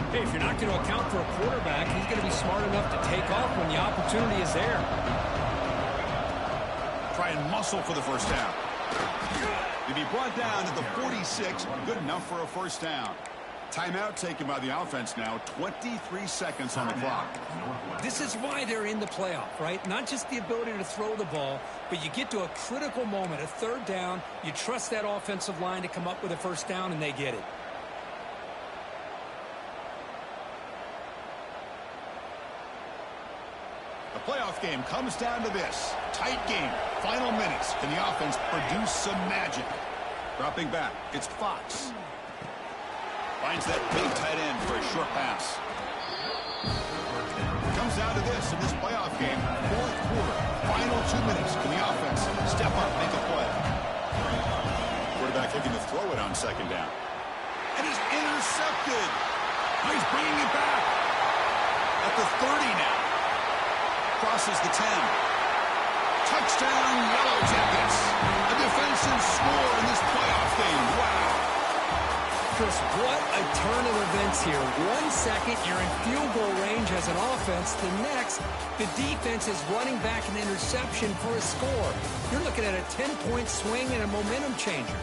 Hey, if you're not going to account for a quarterback, he's going to be smart enough to take off when the opportunity is there. Try and muscle for the first down. To be brought down at the 46, good enough for a first down. Timeout taken by the offense now. 23 seconds on the clock. This is why they're in the playoff, right? Not just the ability to throw the ball, but you get to a critical moment, a third down. You trust that offensive line to come up with a first down, and they get it. The playoff game comes down to this. Tight game. Final minutes. Can the offense produce some magic? Dropping back. It's Fox. Finds that big tight end for a short pass. Comes down to this in this playoff game. Fourth quarter. Final 2 minutes. Can the offense step up, make a play? Quarterback looking to throw it on second down. And he's intercepted. Oh, he's bringing it back. At the 30 now. Crosses the 10. Touchdown, Yellow Jackets. A defensive score in this playoff game. Wow. Chris, what a turn of events here. 1 second, you're in field goal range as an offense. The next, the defense is running back an interception for a score. You're looking at a 10-point swing and a momentum changer.